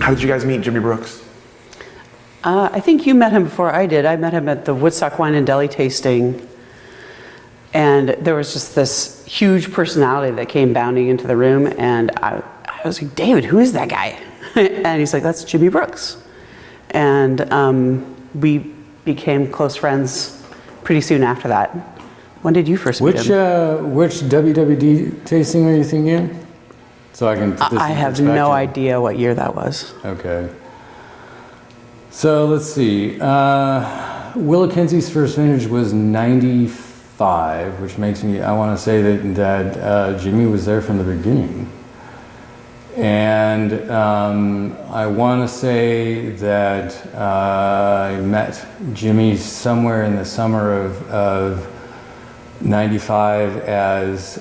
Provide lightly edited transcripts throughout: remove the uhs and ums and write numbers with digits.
How did you guys meet Jimi Brooks? I think you met him before I did. I met him at the Woodstock Wine and Deli tasting. And there was just this huge personality that came bounding into the room. And I was like, David, who is that guy? And he's like, that's Jimi Brooks. And we became close friends pretty soon after that. When did you first meet him? Which WWD tasting are you thinking? So I can put this I in have perspective. no idea what year that was. Okay. So let's see. Willa Kinsey's first vintage was 95, which makes me, I want to say that Jimi was there from the beginning. And I want to say that I met Jimi somewhere in the summer of 95 as,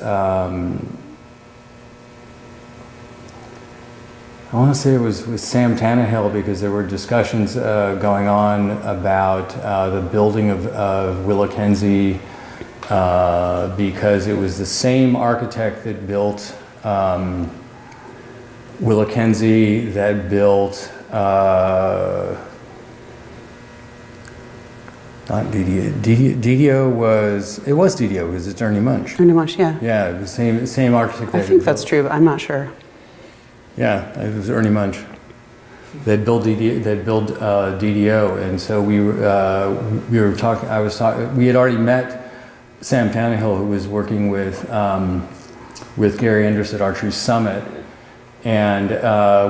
I want to say it was with Sam Tannehill, because there were discussions going on about the building of Willa Kinsey, because it was the same architect that built Willa Kinsey that built not DDO. DDO was DDO because it's Ernie Munch. Ernie Munch, yeah. Yeah, it was the same architect. I think that's true, but I'm not sure. Yeah, it was Ernie Munch. They'd built DDO, and so we were talking. We had already met Sam Tannehill, who was working with Gary Enders at Autrey Summit, and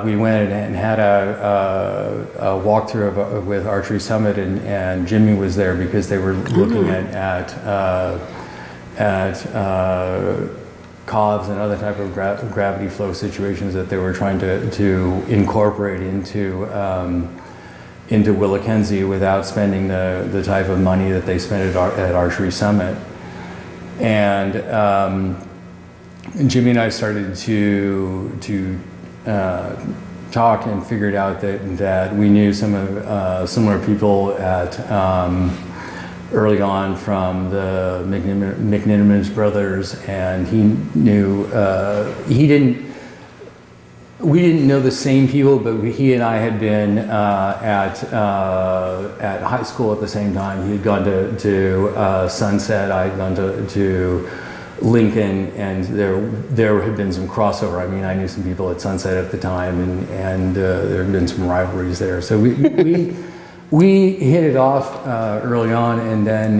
we went and had a walkthrough with Autrey Summit, and Jimi was there because they were looking at COVs and other type of gravity flow situations that they were trying to incorporate into Willa Kinsey without spending the type of money that they spent at Autrey Summit. And Jimi and I started to talk and figured out that we knew some of similar people at early on from the McNinemans brothers, and he knew we didn't know the same people, but he and I had been at high school at the same time. He had gone to Sunset, I had gone to Lincoln, and there had been some crossover. I mean, I knew some people at Sunset at the time, and there had been some rivalries there. So we hit it off early on, and then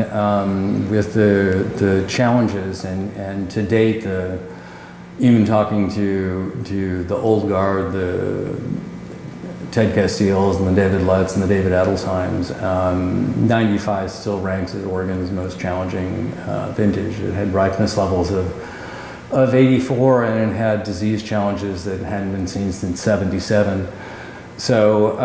with the challenges, and to date, even talking to the old guard, the Ted Castilles and the David Lutz and the David Adelsheims, 95 still ranks as Oregon's most challenging vintage. It had ripeness levels of 84, and it had disease challenges that hadn't been seen since 77. So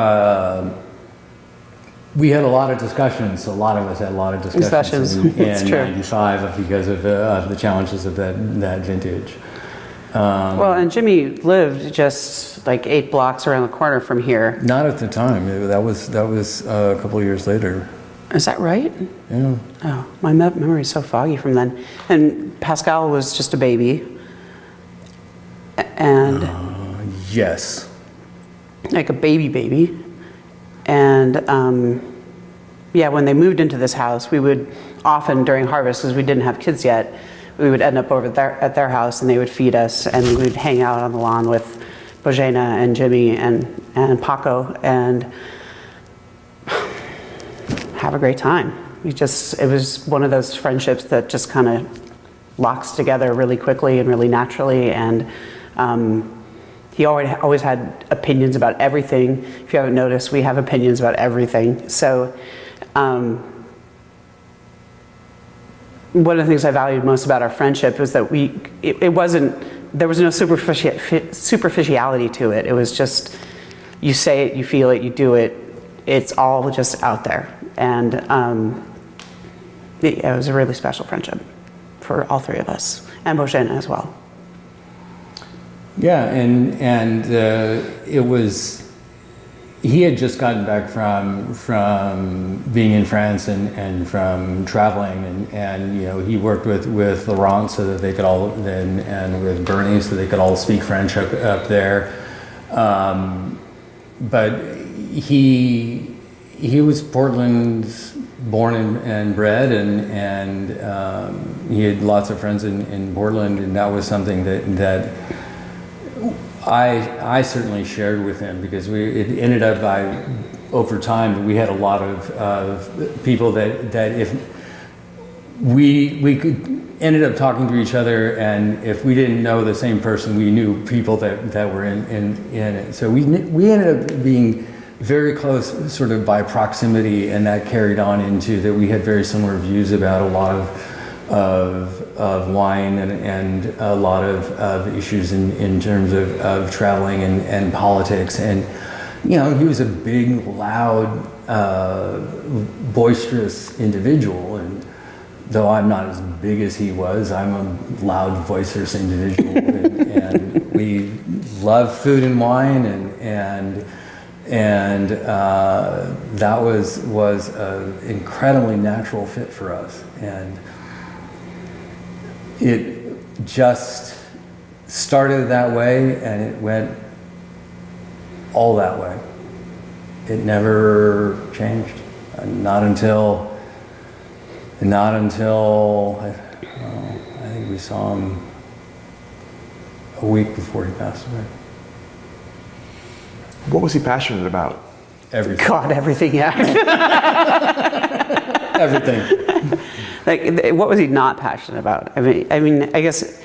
we had a lot of discussions. A lot of us had a lot of discussions in 95 because of the challenges of that vintage. Well, and Jimi lived just like 8 blocks around the corner from here. Not at the time. That was a couple of years later. Is that right? Yeah. Oh, my memory is so foggy from then. And Pascal was just a baby. And yes. Like a baby. And yeah, when they moved into this house, we would often during harvest, because we didn't have kids yet, we would end up over at their house, and they would feed us, and we'd hang out on the lawn with Bojana and Jimi and Paco and have a great time. It was one of those friendships that just kind of locks together really quickly and really naturally, and he always had opinions about everything. If you haven't noticed, we have opinions about everything. So one of the things I valued most about our friendship was that there was no superficiality to it. It was just, you say it, you feel it, you do it. It's all just out there. And it was a really special friendship for all three of us, and Bojana as well. Yeah, and it was, he had just gotten back from being in France and from traveling, and you know, he worked with Laurent so that they could all, and with Bernie so they could all speak French up there. but he was Portland's born and bred, and he had lots of friends in Portland, and that was something that I certainly shared with him, because it ended up over time we had a lot of people that if we could ended up talking to each other, and if we didn't know the same person, we knew people that were in it. So we ended up being very close, sort of by proximity, and that carried on into that we had very similar views about a lot of wine and a lot of issues in terms of traveling and politics. And he was a big, loud, boisterous individual, and though I'm not as big as he was, I'm a loud, boisterous individual, and we love food and wine, and that was an incredibly natural fit for us, and it just started that way, and it went all that way. It never changed, not until I think we saw him a week before he passed away. What was he passionate about? Everything. God, everything, yeah. Everything. Like, what was he not passionate about? I mean, I guess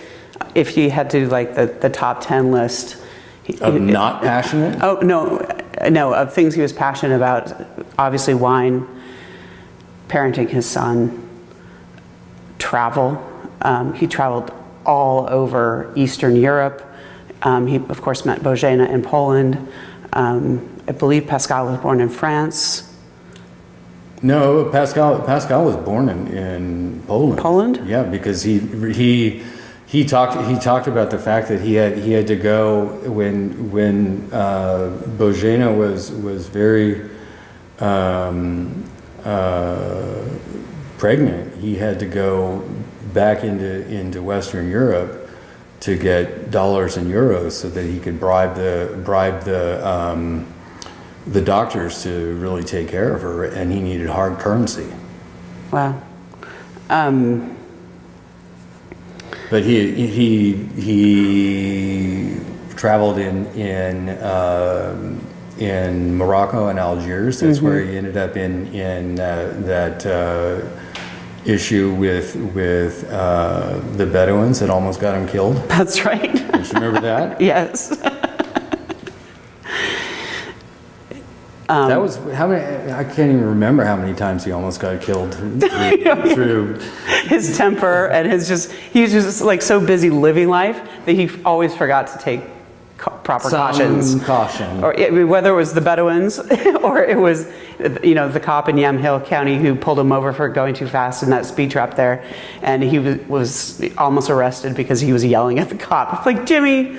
if you had to do like the top 10 list. Of not passionate? Oh, no, of things he was passionate about. Obviously wine, parenting his son, travel. He traveled all over Eastern Europe. He, of course, met Bożena in Poland. I believe Pascal was born in France. No, Pascal was born in Poland. Poland? Yeah, because he talked about the fact that he had to go when Bożena was very pregnant. He had to go back into Western Europe to get dollars and euros so that he could bribe the doctors to really take care of her, and he needed hard currency. Wow. But he traveled in Morocco and Algiers. That's where he ended up in that issue with the Bedouins that almost got him killed. That's right. Don't you remember that? Yes. That was how many? I can't even remember how many times he almost got killed through His temper and he was just like so busy living life that he always forgot to take proper cautions. Caution. Or whether it was the Bedouins or it was, the cop in Yamhill County who pulled him over for going too fast in that speed trap there, and he was almost arrested because he was yelling at the cop. It's like, Jimmy,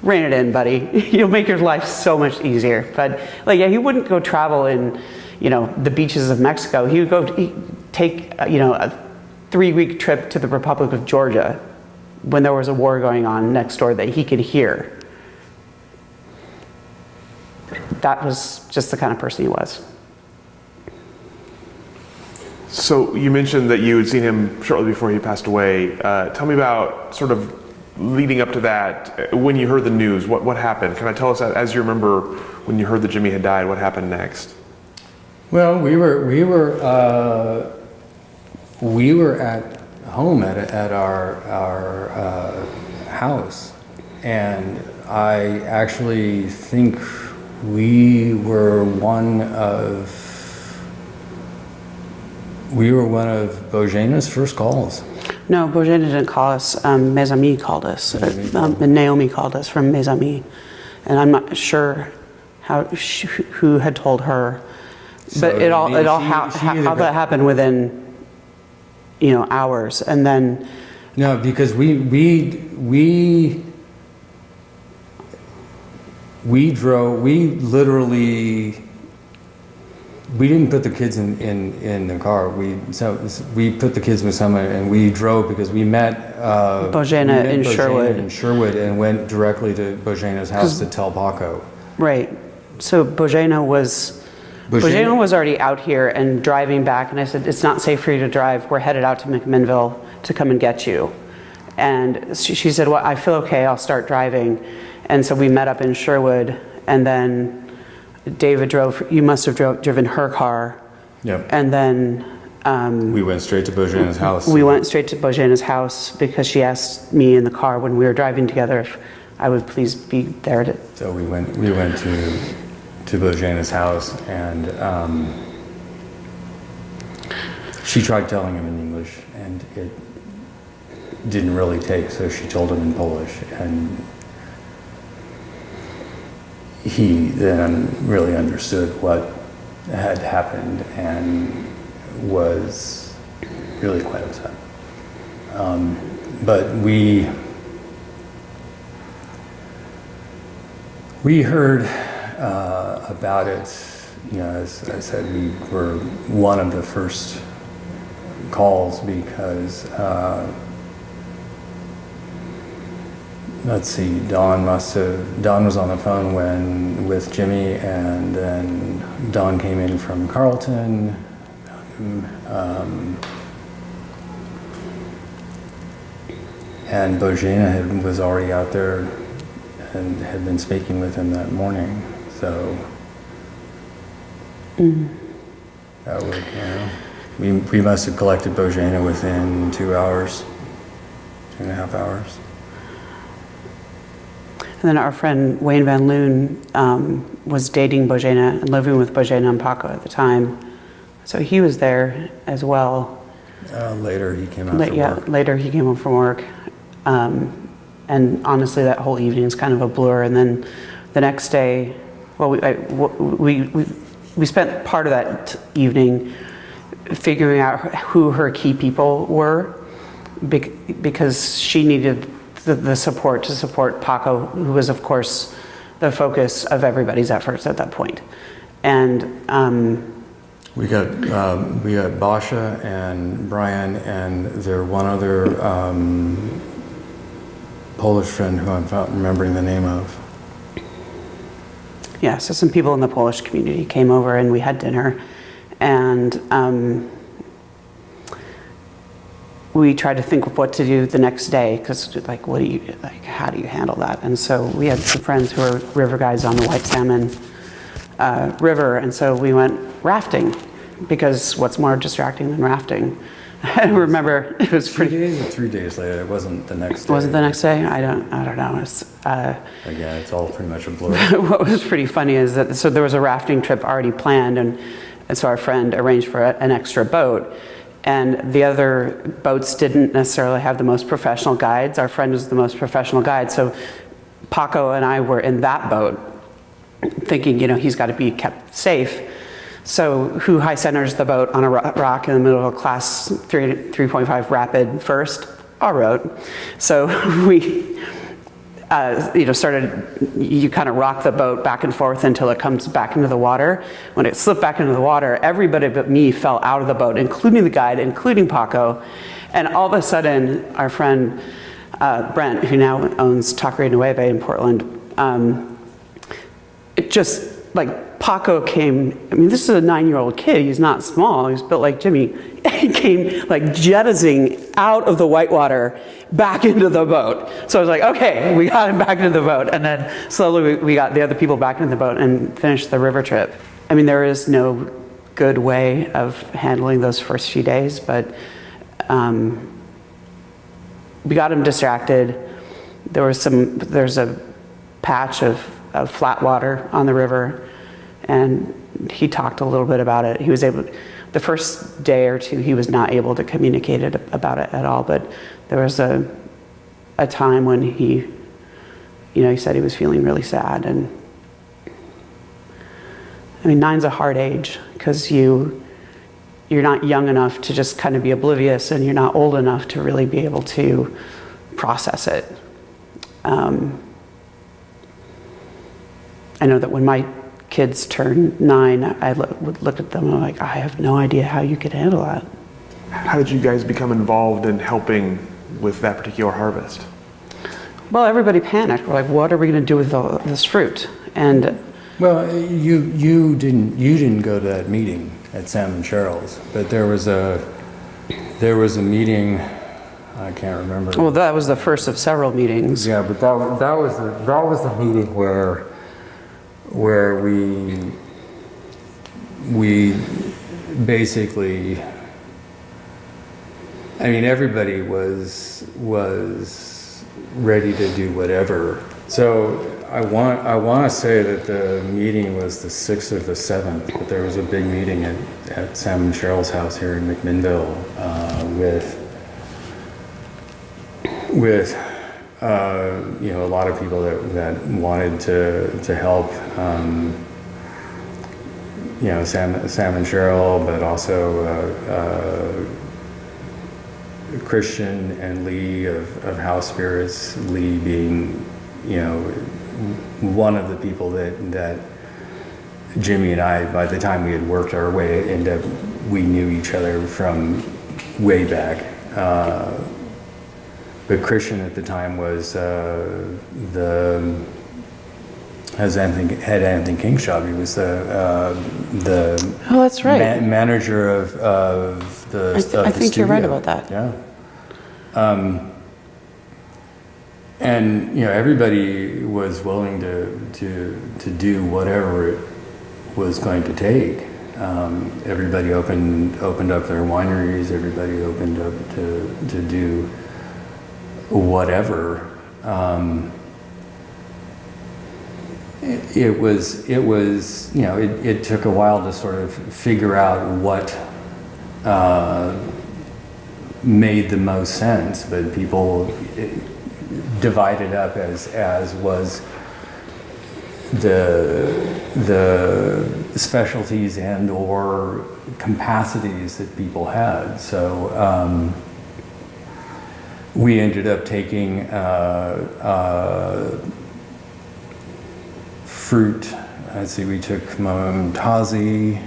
rein it in, buddy. You'll make your life so much easier. But he wouldn't go travel in, the beaches of Mexico. He would take a 3-week trip to the Republic of Georgia when there was a war going on next door that he could hear. That was just the kind of person he was. So you mentioned that you had seen him shortly before he passed away. Tell me about sort of leading up to that, when you heard the news, what happened? Can I tell us, as you remember, when you heard that Jimi had died, what happened next? Well, we were at home at our house, and I actually think we were one of Bożena's first calls. No, Bożena didn't call us. Mes Amis called us. And Naomi called us from Mes Amis. And I'm not sure who had told her. But how that happened within, hours. And then... No, because we didn't put the kids in the car. We put the kids with someone, and we drove because we met Bożena in Sherwood. And went directly to Bożena's house to tell Paco. Right. So Bojana was already out here and driving back, and I said, it's not safe for you to drive. We're headed out to McMinnville to come and get you. And she said, well, I feel okay, I'll start driving. And so we met up in Sherwood, and then David drove, you must have driven her car. Yep. And then We went straight to Bojana's house. we went straight to Bojana's house because she asked me in the car when we were driving together if I would please be there to. So we went to Bojana's house, and she tried telling him in English, and it didn't really take, so she told him in Polish, and he then really understood what had happened and was really quite upset. But we heard about it, you know, as I said, we were one of the first calls because, let's see, Dawn was on the phone with Jimi, and then Dawn came in from Carleton. And Bojana was already out there and had been speaking with him that morning, so that would, you know, we must have collected Bojana within 2 hours, 2.5 hours. And then our friend Wayne Van Loon was dating Bojana and living with Bojana and Paco at the time. So he was there as well. Later he came out from work. Later he came home from work. And honestly, that whole evening is kind of a blur. And then the next day, well, we spent part of that evening figuring out who her key people were, because she needed the support to support Paco, who was, of course, the focus of everybody's efforts at that point. And we got Basha and Brian, and there one other Polish friend who I'm not remembering the name of. Yeah, so some people in the Polish community came over and we had dinner, and we tried to think of what to do the next day, because how do you handle that? And so we had some friends who are river guides on the White Salmon River, and so we went rafting, because what's more distracting than rafting? I remember it was 2 days or 3 days later. It wasn't the next day. Was it the next day? I don't know. Again, it's all pretty much a blur. What was pretty funny is that, so there was a rafting trip already planned, and so our friend arranged for an extra boat, and the other boats didn't necessarily have the most professional guides. Our friend was the most professional guide, so Paco and I were in that boat thinking, he's got to be kept safe. So who high centers the boat on a rock in the middle of a class 3.5 rapid first? Our boat. So we you kind of rock the boat back and forth until it comes back into the water. When it slipped back into the water, everybody but me fell out of the boat, including the guide, including Paco. And all of a sudden, our friend Brent, who now owns Taqueria Nueve in Portland, it just, Paco came, this is a 9-year-old kid, he's not small, he's built like Jimi. He came jettisoning out of the whitewater back into the boat. So I was like, okay, we got him back into the boat. And then slowly we got the other people back into the boat and finished the river trip. There is no good way of handling those first few days, but we got him distracted. There's a patch of flat water on the river, and he talked a little bit about it. He was able, the first day or two, he was not able to communicate about it at all, but there was a time when he said he was feeling really sad. And 9's a hard age, because you're not young enough to just kind of be oblivious, and you're not old enough to really be able to process it. I know that when my kids turned 9, I would look at them and I'm like, I have no idea how you could handle that. How did you guys become involved in helping with that particular harvest? Well, everybody panicked. We're like, what are we going to do with all this fruit? And Well, you didn't go to that meeting at Sam and Cheryl's, but there was a meeting. I can't remember. Well, that was the first of several meetings. Yeah, but that was the meeting where we basically, I mean, everybody was ready to do whatever. So I want to say that the meeting was the 6th or the 7th, but there was a big meeting at Sam and Cheryl's house here in McMinnville with a lot of people that wanted to help. Sam and Cheryl, but also Christian and Lee of House Spirits. Lee being, one of the people that Jimi and I, by the time we had worked our way into, we knew each other from way back. But Christian at the time was had Anthony King's job. He was the Oh, that's right. Manager of the. I think you're right about that. Yeah. And everybody was willing to do whatever it was going to take. Everybody opened up their wineries. Everybody opened up to do whatever. It took a while to sort of figure out what made the most sense, but people divided up as was the specialties and or capacities that people had. So we ended up taking fruit. Let's see, we took Momtazi.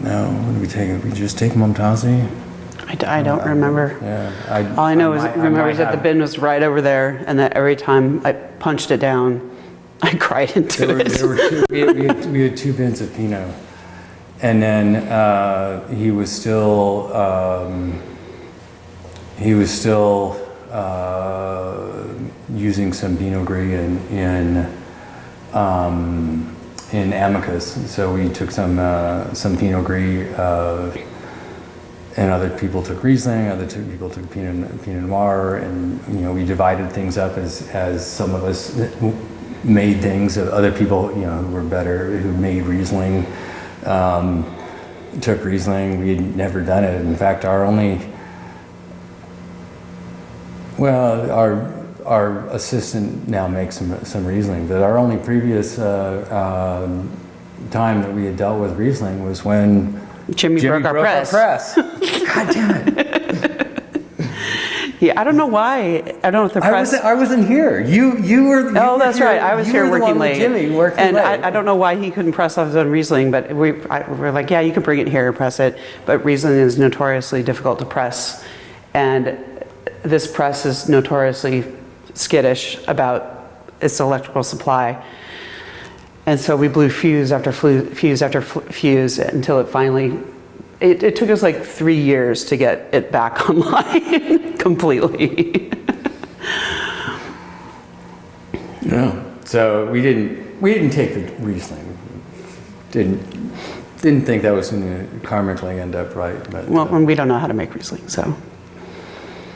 No, what did we take? Did we just take Momtazi? I don't remember. Yeah, All I know is that the bin was right over there, and that every time I punched it down, I cried into it. We had 2 bins of Pinot, and then he was still using some Pinot Gris in Amicus. So we took some Pinot Gris, and other people took Riesling, other people took Pinot Noir, and we divided things up as some of us made things. Other people who were better, who made Riesling, took Riesling. We had never done it. In fact, our assistant now makes some Riesling, but our only previous time that we had dealt with Riesling was when Jimi broke our press. God damn it! Yeah, I don't know why. I don't know if the press. I wasn't here. You were. Oh, that's right. I was here working late. Jimi working and late. I don't know why he couldn't press off his own Riesling, but we're like, yeah, you can bring it here and press it. But Riesling is notoriously difficult to press, and this press is notoriously skittish about its electrical supply. And so we blew fuse after fuse after fuse until it finally, it took us like 3 years to get it back online completely. Yeah. So we didn't take the Riesling. Didn't think that was going to karmically end up right. But Well, and we don't know how to make Riesling, so.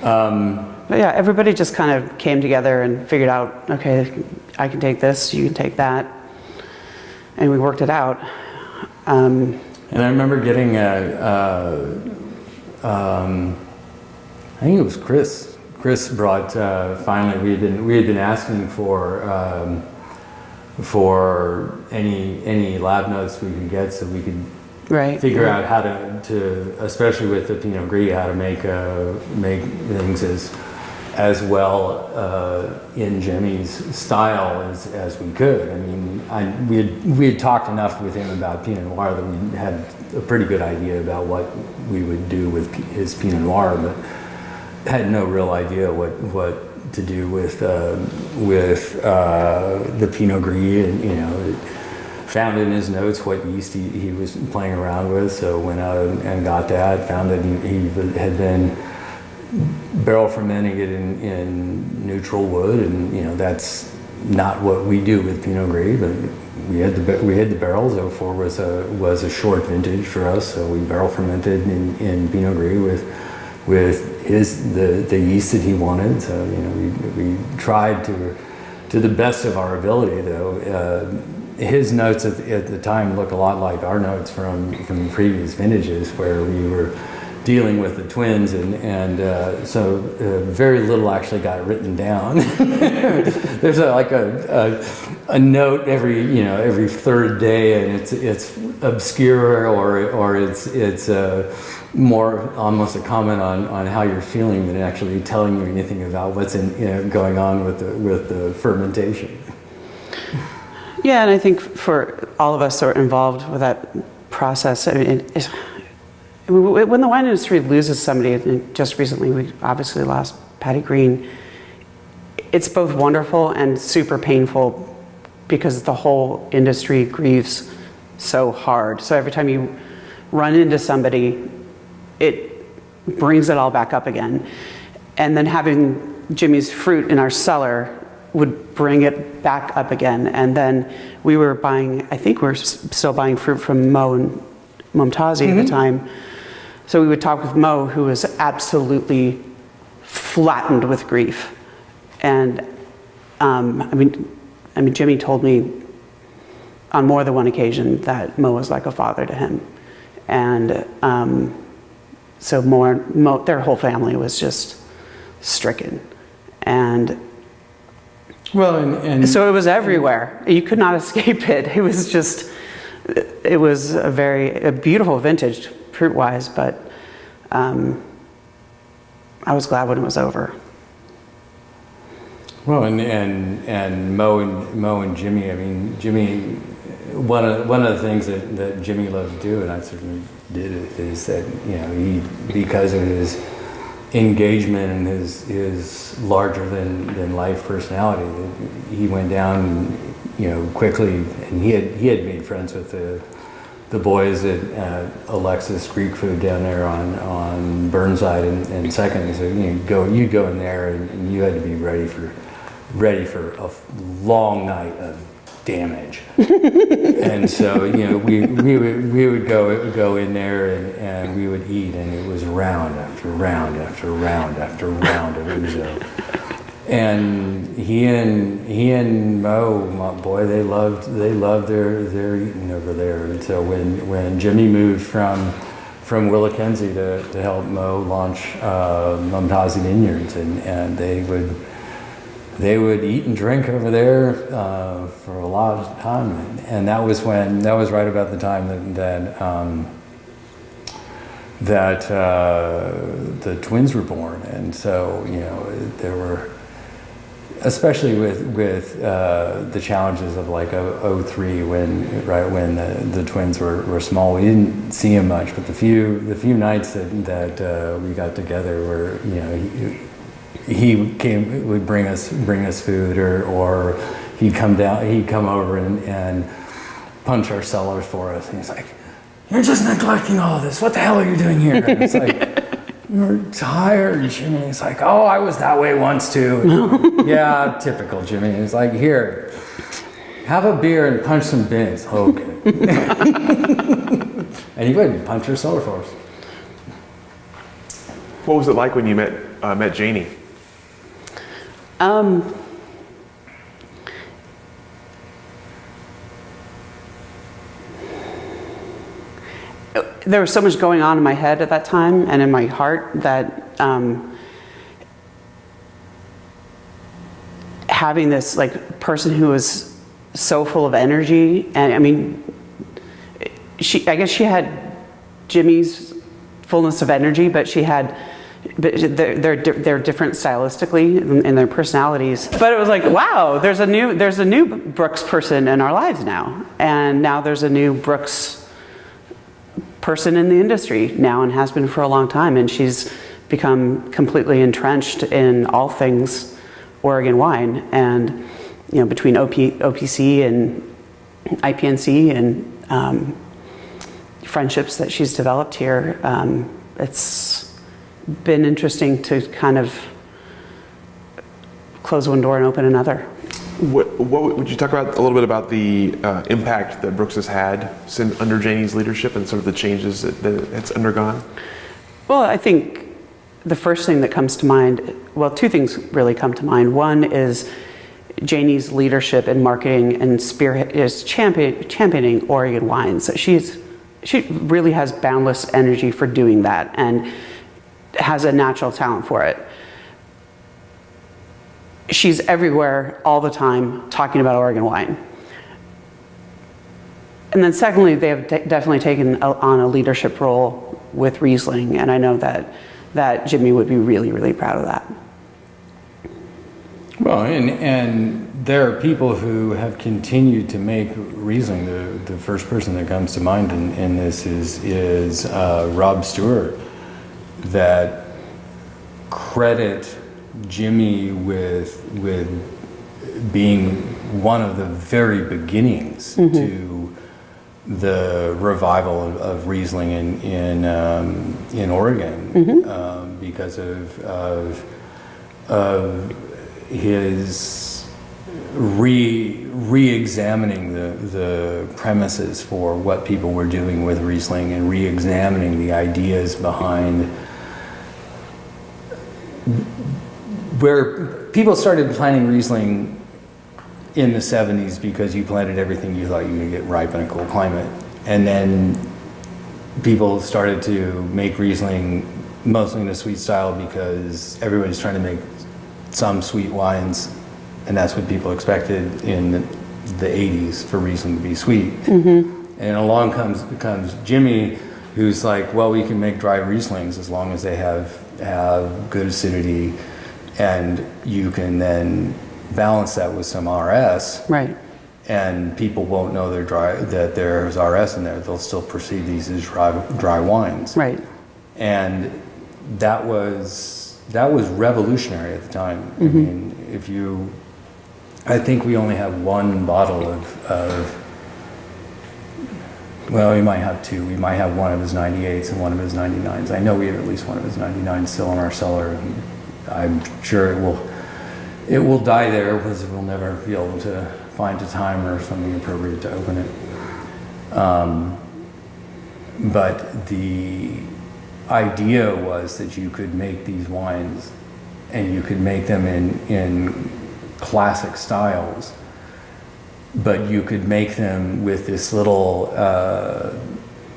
But yeah, everybody just kind of came together and figured out, okay, I can take this, you can take that. And we worked it out. And I remember getting I think it was Chris. Chris brought finally we had been asking for any lab notes we could get so we could figure out how to especially with the Pinot Gris, how to make things as well in Jimi's style as we could. I mean, we had talked enough with him about Pinot Noir that we had a pretty good idea about what we would do with his Pinot Noir, but had no real idea what to do with the Pinot Gris, and found in his notes what yeast he was playing around with. So went out and got that. Found that he had been barrel fermenting it in neutral wood, and that's not what we do with Pinot Gris, but we had the barrels. 04 was a short vintage for us, so we barrel fermented in Pinot Gris with the yeast that he wanted. So we tried to the best of our ability, though. His notes at the time looked a lot like our notes from previous vintages, where we were dealing with the twins, and so very little actually got written down. There's a note every third day, and it's obscure, or it's more almost a comment on how you're feeling than actually telling you anything about what's going on with the fermentation. Yeah, and I think for all of us that are involved with that process, when the wine industry loses somebody, and just recently we obviously lost Patty Green, it's both wonderful and super painful because the whole industry grieves so hard. So every time you run into somebody, it brings it all back up again. And then having Jimi's fruit in our cellar would bring it back up again. And then we were buying, I think we're still buying fruit from Mo and Mumtazi at the time. So we would talk with Mo, who was absolutely flattened with grief. And I mean, Jimi told me on more than one occasion that Mo was like a father to him. And so Mo, their whole family was just stricken. And well, and so it was everywhere. You could not escape it. It was a beautiful vintage, fruit-wise, but I was glad when it was over. Well, and Mo and Jimi. I mean, Jimi. One of the things that Jimi loved to do, and I certainly did, is that he, because of his engagement and his larger than life personality, he went down quickly, and he had made friends with the boys at Alexis Greek Food down there on Burnside and Second. So you'd go in there, and you had to be ready for a long night of damage. And so we would go in there, and we would eat, and it was round after round after round after round of ouzo. And he and Mo, my boy, they loved their eating over there. And so when Jimi moved from Willackenzie to help Mo launch Mumtazi Vineyards, and they would eat and drink over there for a lot of time, and that was right about the time that the twins were born. And so there were, especially with the challenges of like 03 when the twins were small, we didn't see him much, but the few nights that we got together were he would bring us food, or he'd come over and punch our cellars for us, and he's like, "You're just neglecting all of this. What the hell are you doing here?" And it's like, "You're tired, Jimi." It's like, "Oh, I was that way once too." Yeah, typical Jimi. It's like, "Here, have a beer and punch some bins." Okay. And he would punch our cellar for us. What was it like when you met Janie? There was so much going on in my head at that time and in my heart that having this like person who was so full of energy, and I mean, I guess she had Jimi's fullness of energy, but they're different stylistically in their personalities. But it was like, wow, there's a new Brooks person in our lives now, and now there's a new Brooks person in the industry now, and has been for a long time, and she's become completely entrenched in all things Oregon wine, and between OPC and IPNC and friendships that she's developed here, it's been interesting to kind of close one door and open another. What would you talk about a little bit about the impact that Brooks has had since under Jani's leadership and sort of the changes that it's undergone? Well, I think the first thing that comes to mind, well, two things really come to mind. One is Jani's leadership in marketing and is championing Oregon wines. She really has boundless energy for doing that and has a natural talent for it. She's everywhere all the time talking about Oregon wine. And then secondly, they have definitely taken on a leadership role with Riesling, and I know that Jimi would be really, really proud of that. Well, and there are people who have continued to make Riesling. The first person that comes to mind in this is Rob Stewart, that credit Jimi with being one of the very beginnings to the revival of Riesling in Oregon, because of his re-examining the premises for what people were doing with Riesling and re-examining the ideas behind where people started planting Riesling in the 70s because you planted everything you thought you could get ripe in a cool climate. And then people started to make Riesling mostly in a sweet style because everybody's trying to make some sweet wines, and that's what people expected in the 80s for Riesling to be sweet. And along comes Jimi, who's like, well, we can make dry Rieslings as long as they have good acidity, and you can then balance that with some RS. Right. And people won't know that there's RS in there. They'll still perceive these as dry wines. Right. And that was revolutionary at the time. I mean, I think we only have one bottle of well, we might have two. We might have one of his 98s and one of his 99s. I know we have at least one of his 99s still in our cellar. I'm sure it will die there because we'll never be able to find a time or something appropriate to open it. But the idea was that you could make these wines and you could make them in classic styles, but you could make them with this little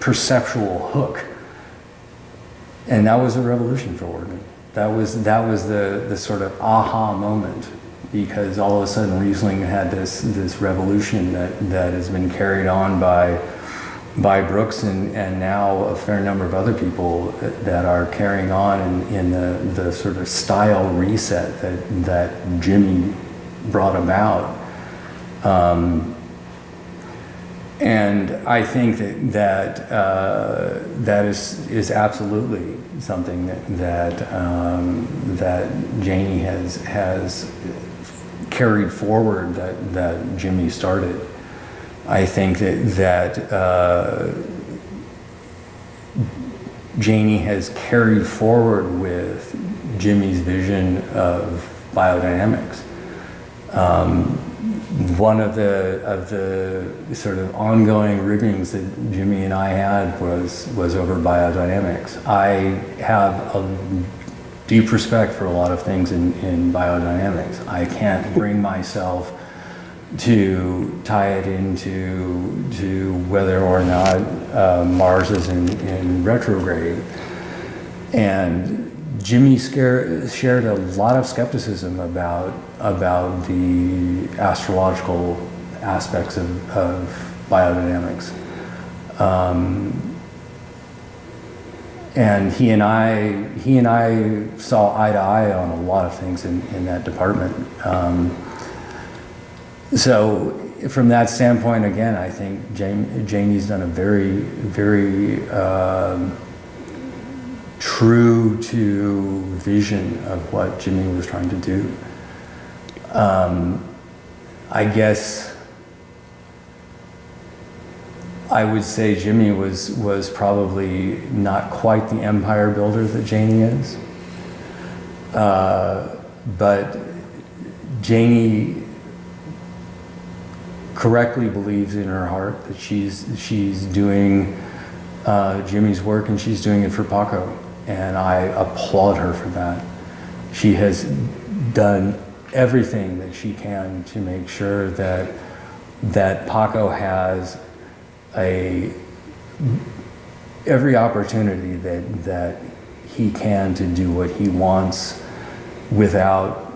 perceptual hook. And that was a revolution for Oregon. That was the sort of aha moment, because all of a sudden Riesling had this revolution that has been carried on by Brooks and now a fair number of other people that are carrying on in the sort of style reset that Jimi brought about. And I think that is absolutely something that Jani has carried forward that Jimi started. I think that Jani has carried forward with Jimi's vision of biodynamics. One of the sort of ongoing riggings that Jimi and I had was over biodynamics. I have a deep respect for a lot of things in biodynamics. I can't bring myself to tie it into whether or not Mars is in retrograde. And Jimi shared a lot of skepticism about the astrological aspects of biodynamics. And he and I saw eye to eye on a lot of things in that department. So from that standpoint, again, I think Jani's done a very, very true to vision of what Jimi was trying to do. I guess I would say Jimi was probably not quite the empire builder that Janie is. But Janie correctly believes in her heart that she's doing Jimi's work, and she's doing it for Paco. And I applaud her for that. She has done everything that she can to make sure that Paco has every opportunity that he can to do what he wants without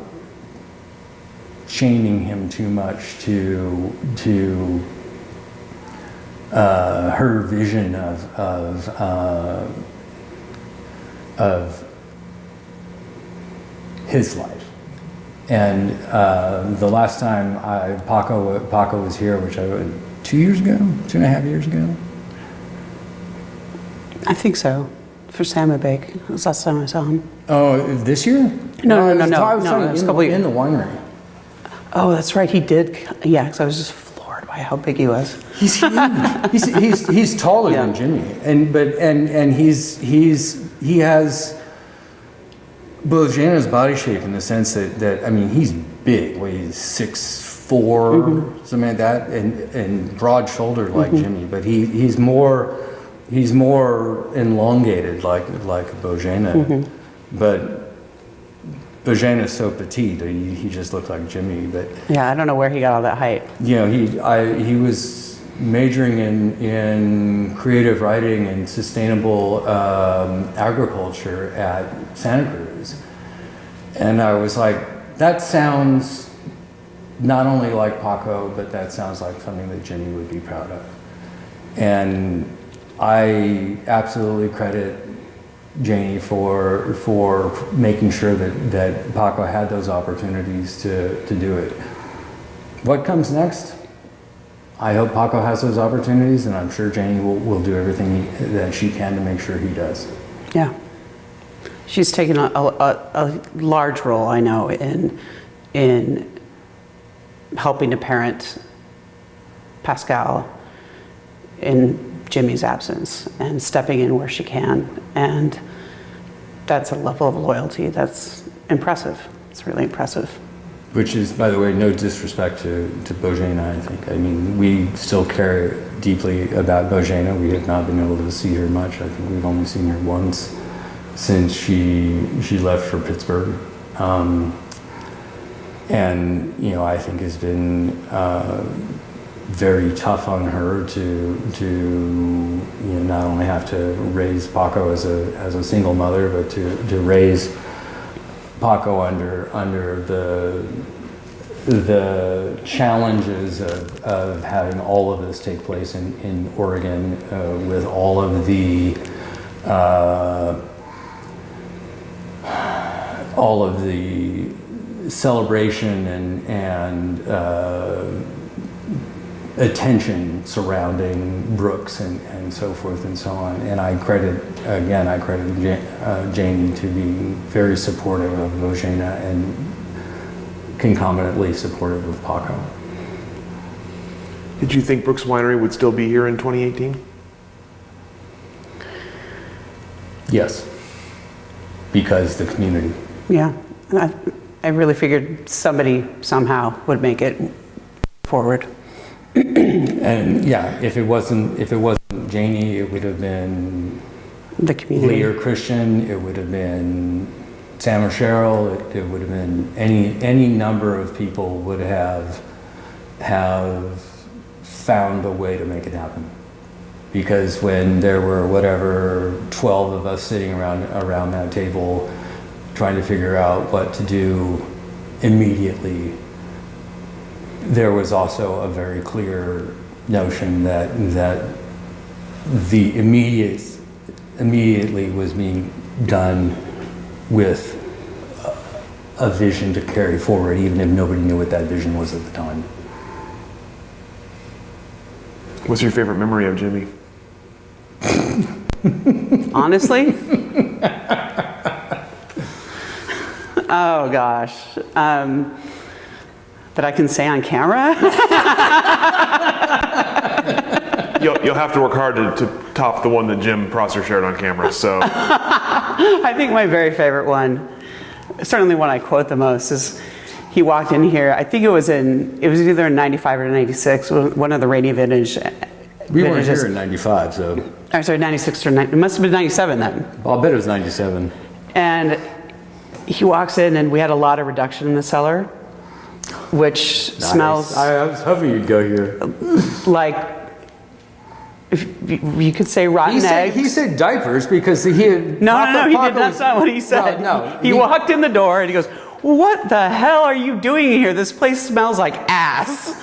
chaining him too much to her vision of his life. And the last time Paco was here, which 2 years ago, 2.5 years ago. I think so. For Salmon Bake. That was the last time I saw him. Oh, this year? No. I was it talking was a couple in the winery. Oh, that's right. He did. Yeah, because I was just floored by how big he was. He's huge. He's taller than Jimi, and he has Bojane's body shape in the sense that I mean he's big. He's 6'4", something like that, and broad shouldered like Jimi, but he's more elongated like Bojana, but Bojana is so petite, he just looked like Jimi. But yeah, I don't know where he got all that height. you know, he was majoring in creative writing and sustainable agriculture at Santa Cruz, and I was like, that sounds not only like Paco, but that sounds like something that Jimi would be proud of. And I absolutely credit Janie for making sure that Paco had those opportunities to do it. What comes next? I hope Paco has those opportunities, and I'm sure Janie will do everything that she can to make sure he does. Yeah. She's taken a large role, I know, in helping to parent Pascal in Jimi's absence and stepping in where she can. And that's a level of loyalty that's impressive. It's really impressive. Which is, by the way, no disrespect to Bojana, I think. I mean, we still care deeply about Bojana. We have not been able to see her much. I think we've only seen her once since she left for Pittsburgh. And, you know, I think has been very tough on her to you know, not only have to raise Paco as a single mother, but to raise Paco under the challenges of having all of this take place in Oregon, with all of the celebration and attention surrounding Brooks and so forth and so on. And I credit Janie to being very supportive of Bojana and concomitantly supportive of Paco. Did you think Brooks Winery would still be here in 2018? Yes, because the community. Yeah. I really figured somebody somehow would make it forward. And yeah, if it wasn't Janie, it would have been The community. Lee or Christian. It would have been Sam or Cheryl. It would have been any number of people would have found a way to make it happen. Because when there were 12 of us sitting around that table trying to figure out what to do immediately, there was also a very clear notion that the immediately was being done with a vision to carry forward, even if nobody knew what that vision was at the time. What's your favorite memory of Jimi? Honestly? Oh gosh. that I can say on camera. You'll have to work hard to top the one that Jim Prosser shared on camera. So I think my very favorite one, certainly one I quote the most, is he walked in here. I think it was either in '95 or '96, one of the rainy vintage. We weren't here in '95, so. I'm sorry, '96 or it must have been '97 then. Well, I'll bet it was '97. And he walks in, and we had a lot of reduction in the cellar, which smells. I was hoping you'd go here. Like, if you could say rotten eggs. He said diapers because he had. No, he did. That's not what he said. No. He walked in the door and he goes, "What the hell are you doing here? This place smells like ass."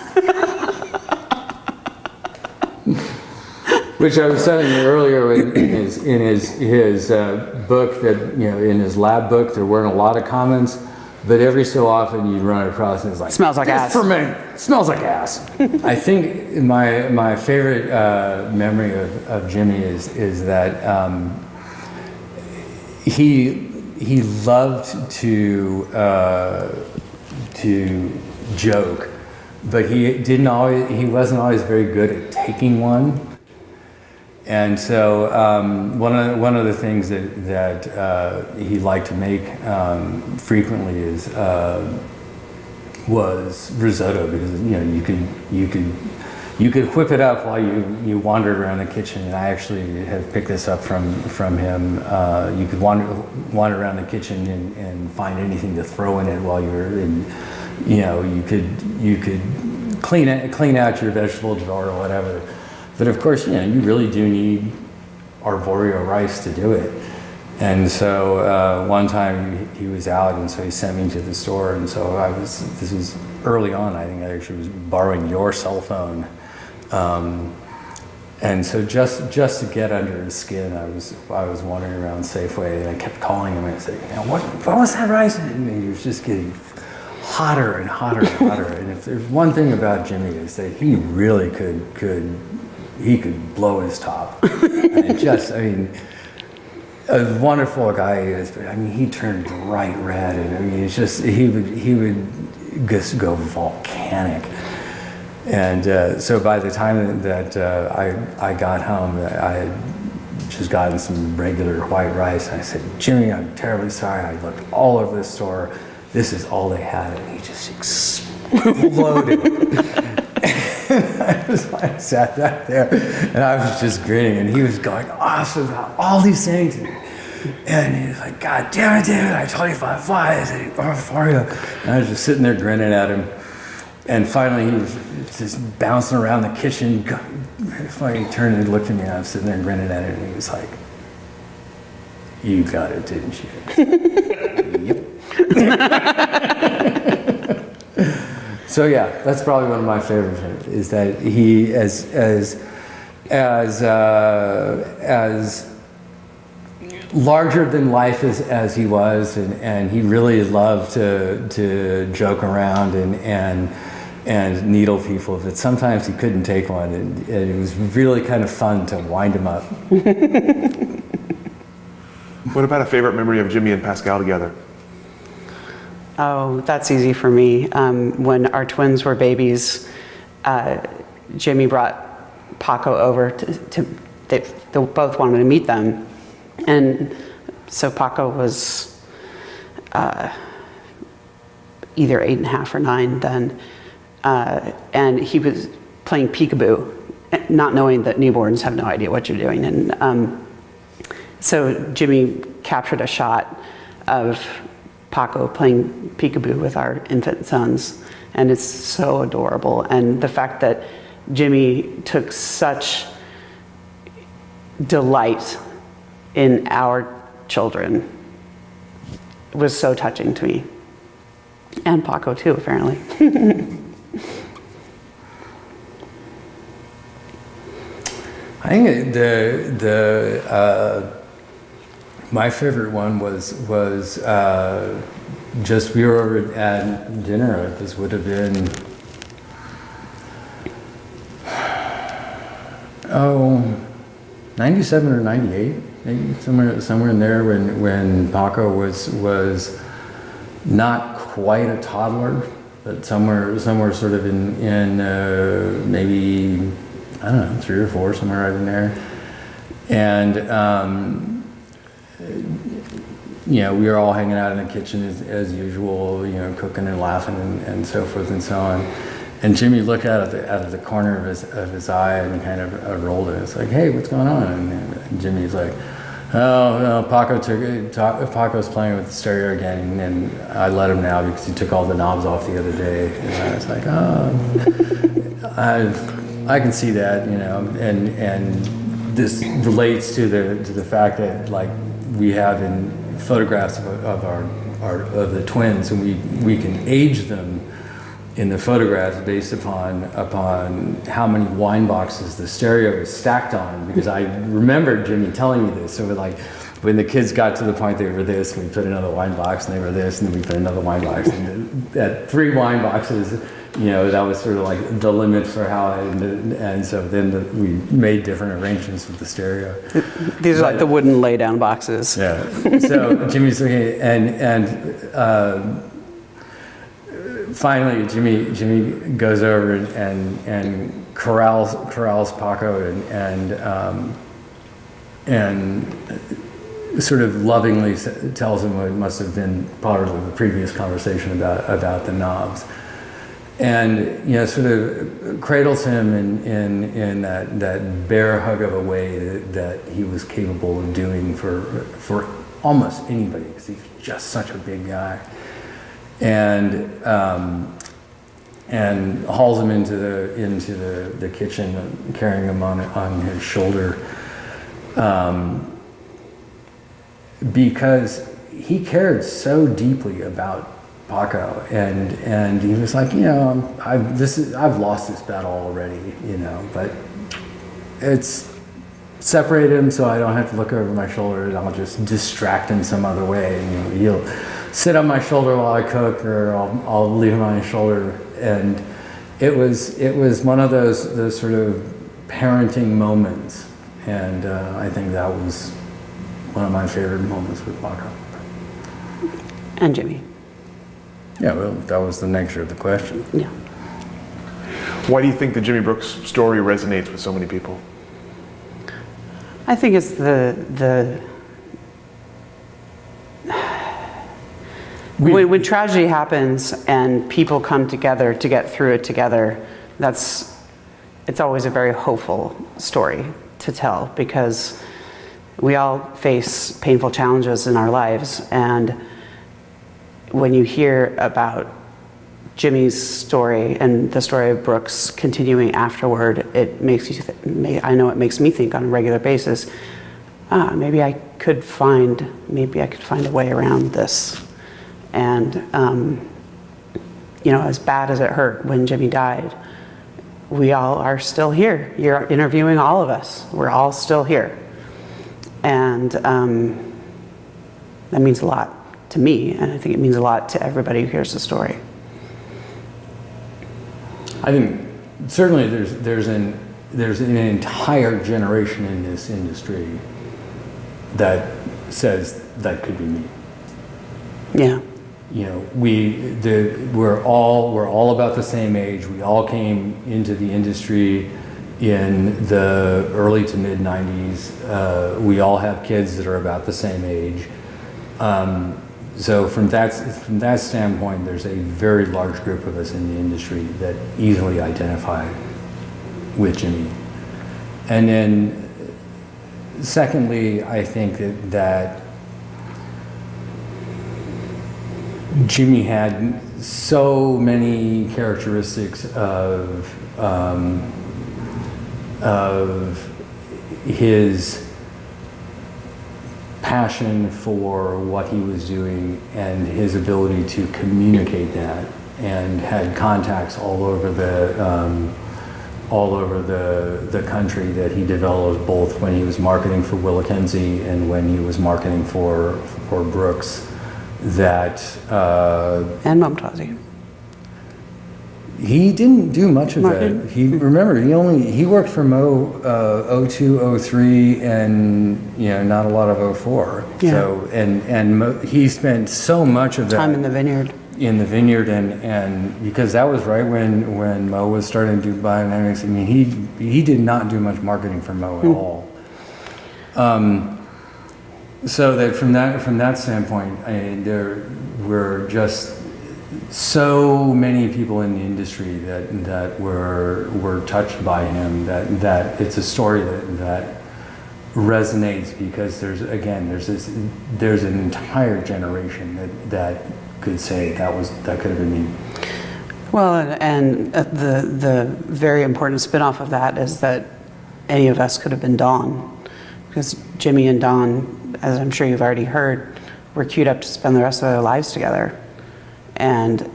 Which I was telling you earlier in his book that, in his lab book, there weren't a lot of comments, but every so often you'd run across and it's like, smells like ass. For me, smells like ass. I think my favorite memory of Jimi is that he loved to joke, but he wasn't always very good at taking one. And so one of the things that he liked to make frequently was risotto, because you could whip it up while you wandered around the kitchen. And I actually have picked this up from him. You could wander around the kitchen and find anything to throw in it while you were in. You could clean out your vegetable drawer or whatever. But of course, you really do need arboreal rice to do it. And so one time he was out, and so he sent me to the store. And so this was early on, I think I actually was borrowing your cell phone. And so just to get under his skin, I was wandering around Safeway, and I kept calling him and saying, what was that rice? And he was just getting hotter and hotter and hotter. And if there's one thing about Jimi, is that he really could blow his top. And a wonderful guy he is, but he turned bright red, and it's just he would just go volcanic. And so by the time that I got home, I had just gotten some regular white rice, and I said, "Jimi, I'm terribly sorry. I looked all over the store. This is all they had," and he just exploded. I sat back there and I was just grinning, and he was going awesome about all these things, and he was like, "God damn it, David, I told you 5 flies, and for you." And I was just sitting there grinning at him, and finally he was just bouncing around the kitchen. Finally he turned and looked at me, and I was sitting there grinning at him, and he was like, "You got it, didn't you?" Yep. So yeah, that's probably one of my favorites. Is that he, as larger than life as he was, and he really loved to joke around and needle people. But sometimes he couldn't take one, and it was really kind of fun to wind him up. What about a favorite memory of Jimi and Pascal together? Oh, that's easy for me. When our twins were babies, Jimi brought Paco over they both wanted to meet them. And so Paco was either 8.5 or 9 then. And he was playing peekaboo, not knowing that newborns have no idea what you're doing. And so Jimi captured a shot of Paco playing peekaboo with our infant sons, and it's so adorable. And the fact that Jimi took such delight in our children was so touching to me, and Paco too, apparently. I think my favorite one was just we were over at dinner. This would have been 97 or 98, maybe somewhere in there when Paco was not quite a toddler, but somewhere sort of in maybe, I don't know, 3 or 4, somewhere right in there. And you know, we were all hanging out in the kitchen as usual, you know, cooking and laughing and so forth and so on. And Jimi looked out of the corner of his eye and kind of rolled it. It's like, hey, what's going on? And Jimmy's like, oh, Paco's playing with the stereo again, and I let him now because he took all the knobs off the other day. And I was like, oh, I can see that, you know, and this relates to the fact that, like, we have in photographs of the twins, and we can age them in the photographs based upon how many wine boxes the stereo was stacked on, because I remember Jimi telling me this. So like, when the kids got to the point they were this, we put another wine box, and they were this, and then we put another wine box, and at 3 wine boxes, you know, that was sort of like the limit for how and so then we made different arrangements with the stereo. These are like the wooden lay down boxes. Yeah. So Jimmy's looking, and finally, Jimi goes over and corrals Paco and sort of lovingly tells him what must have been part of the previous conversation about the knobs, and, you know, sort of cradles him in that bear hug of a way that he was capable of doing for almost anybody, because he's just such a big guy. And hauls him into the kitchen, carrying him on his shoulder, because he cared so deeply about Paco, and he was like, you know, I've lost this battle already, you know, but it's separated him so I don't have to look over my shoulder, and I'll just distract him some other way, and, you know, he'll sit on my shoulder while I cook, or I'll leave him on his shoulder. And it was one of those sort of parenting moments, and I think that was one of my favorite moments with Paco. And Jimi. Yeah, well, that was the nature of the question. Yeah. Why do you think the Jimi Brooks story resonates with so many people? I think it's when tragedy happens and people come together to get through it together, it's always a very hopeful story to tell, because we all face painful challenges in our lives, and when you hear about Jimi's story and the story of Brooks continuing afterward, it makes you I know it makes me think on a regular basis, maybe I could find a way around this. And, you know, as bad as it hurt when Jimi died, we all are still here. You're interviewing all of us. We're all still here. And that means a lot to me, and I think it means a lot to everybody who hears the story. I think certainly there's an entire generation in this industry that says that could be me. Yeah. You know, we're all about the same age. We all came into the industry in the early to mid 90s. We all have kids that are about the same age. So from that standpoint, there's a very large group of us in the industry that easily identify with Jimi. And then secondly, I think that Jimi had so many characteristics of his passion for what he was doing and his ability to communicate that, and had contacts all over the country that he developed, both when he was marketing for Willikenzie and when he was marketing for Brooks. That And Mumtazi. He didn't do much of Martin. that. He worked for Mo 02, 03, and, you know, not a lot of 04. Yeah. So and he spent so much of that Time in the vineyard. in the vineyard, and because that was right when Mo was starting to do biodynamics. I mean, he did not do much marketing for Mo at all. So that from that standpoint, there were just so many people in the industry that were touched by him, that it's a story that resonates, because there's an entire generation that could say that could have been me. Well, and the very important spin-off of that is that any of us could have been Dawn, because Jimi and Dawn, as I'm sure you've already heard, were queued up to spend the rest of their lives together, and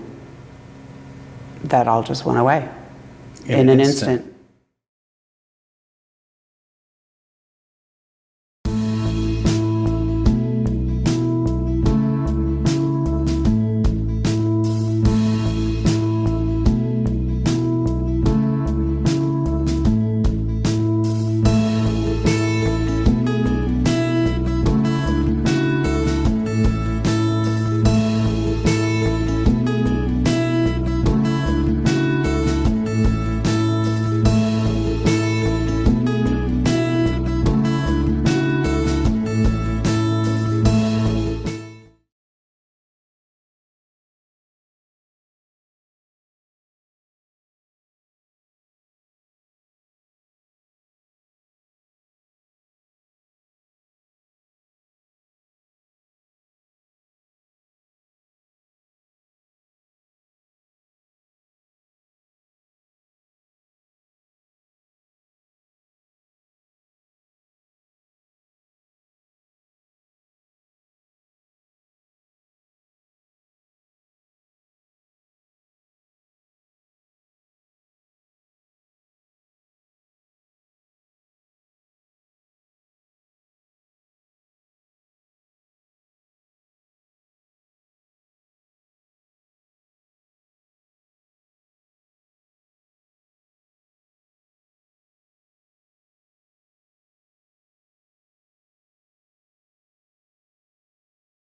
that all just went away in an instant.